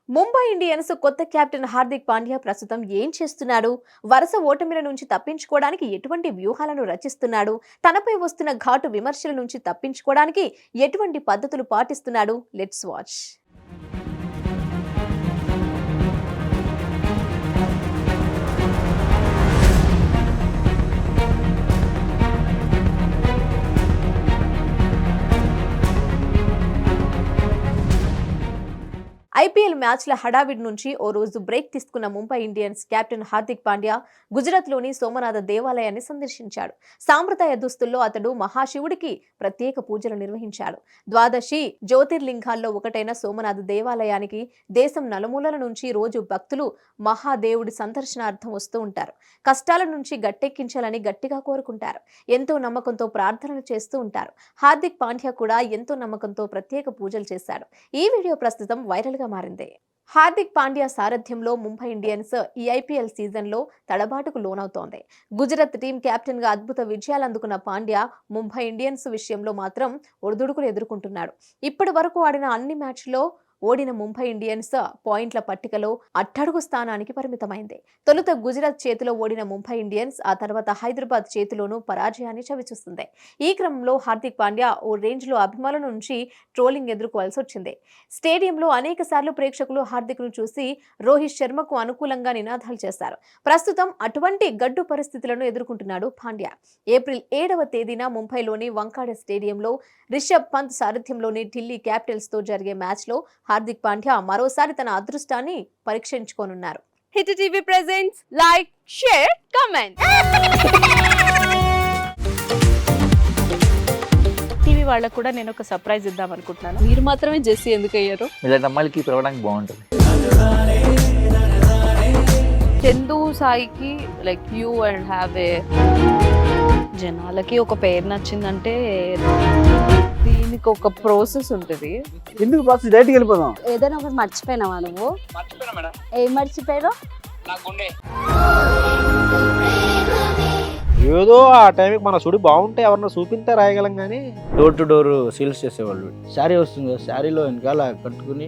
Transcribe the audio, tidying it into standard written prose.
Mumbai Indians కొత్త captain Hardik Pandya ప్రస్తుతం ఏం చేస్తున్నాడు? వరుస ఓటమిల నుంచి తప్పించుకోవడానికి ఎటువంటి వ్యూహాలను రచిస్తున్నాడు? తనపై వస్తున్న ఘాటు విమర్శల నుంచి తప్పించుకోవడానికి ఎటువంటి పద్ధతులు పాటిస్తున్నాడు? Let's watch. ఐపీఎల్ మ్యాచ్ల హడావిడి నుంచి ఓ రోజు బ్రేక్ తీసుకున్న ముంబై ఇండియన్స్ కెప్టెన్ హార్దిక్ పాండ్యా గుజరాత్లోని సోమనాథ దేవాలయాన్ని సందర్శించాడు. సాంప్రదాయ దుస్తుల్లో అతడు మహాశివుడికి ప్రత్యేక పూజలు నిర్వహించాడు. ద్వాదశి జ్యోతిర్లింగాల్లో ఒకటైన సోమనాథ దేవాలయానికి దేశం నలుమూలల నుంచి రోజు భక్తులు మహాదేవుడి సందర్శనార్థం వస్తూ ఉంటారు. కష్టాల నుంచి గట్టెక్కించాలని గట్టిగా కోరుకుంటారు. ఎంతో నమ్మకంతో ప్రార్థనలు చేస్తూ ఉంటారు. హార్దిక్ పాండ్యా కూడా ఎంతో నమ్మకంతో ప్రత్యేక పూజలు చేశాడు. ఈ వీడియో ప్రస్తుతం వైరల్ మారింది. హార్దిక్ పాండ్యా సారథ్యంలో ముంబై ఇండియన్స్ ఈ ఐపీఎల్ సీజన్ లో తడబాటుకు లోనవుతోంది. గుజరాత్ టీం కెప్టెన్ గా అద్భుత విజయాలు అందుకున్న పాండ్యా ముంబై ఇండియన్స్ విషయంలో మాత్రం ఒడిదుడుకులు ఎదుర్కొంటున్నాడు. ఇప్పటి వరకు ఆడిన అన్ని మ్యాచ్ల్లో ఓడిన ముంబై ఇండియన్స్ పాయింట్ల పట్టికలో అట్టడుగు స్థానానికి పరిమితమైంది. తొలుత గుజరాత్ చేతిలో ఓడిన ముంబై ఇండియన్స్ ఆ తర్వాత హైదరాబాద్ చేతిలోనూ పరాజయాన్ని చవిచూస్తుంది. ఈ క్రమంలో హార్దిక్ పాండ్యా ఓ రేంజ్ లో అభిమానుల నుంచి ట్రోలింగ్ ఎదుర్కోవాల్సి వచ్చింది. స్టేడియంలో అనేక సార్లు ప్రేక్షకులు హార్దిక్ ను చూసి రోహిత్ శర్మకు అనుకూలంగా నినాదాలు చేశారు. ప్రస్తుతం అటువంటి గడ్డు పరిస్థితులను ఎదుర్కొంటున్నాడు పాండ్యా. ఏప్రిల్ 7వ తేదీన ముంబైలోని వంకాడే స్టేడియంలో రిషబ్ పంత్ సారథ్యంలోని ఢిల్లీ క్యాపిటల్స్ తో జరిగే మ్యాచ్ లో హార్దిక్ పాండ్యా మరోసారి తన అదృష్టాన్ని పరీక్షించుకోనున్నారు. Hit TV presents like, share, comment. TV వాళ్ళకు కూడా నేను ఒక సర్ప్రైజ్ ఇద్దాం అనుకుంటున్నాను. మీరు మాత్రమే జెస్సీ ఎందుకు అయ్యారు? ఇలాంటి అమ్మాయిలకి పిలవడానికి బాగుంటుంది. చందు సాయికి like you and have a జనాలకి ఒక పేరు నచ్చిందంటే దీనికి ఒక ప్రాసెస్ ఉంటుంది. ఎందుకు ప్రాసెస్ డైరెక్ట్‌గా వెళ్ళిపోదాం. ఏదైనా ఒకటి మర్చిపోయినావా నువ్వు? మర్చిపోయినా మేడం. ఏం మర్చిపోయారు? నా గుండె. ఏదో ఆ టైంకి మన సుడి బాగుంటే ఎవరన్నా చూపింటే రాయగలం కానీ డోర్ టు డోర్ సేల్స్ చేసేవాళ్ళు. శారీ వస్తుంది, శారీలో వెనకాల కట్టుకుని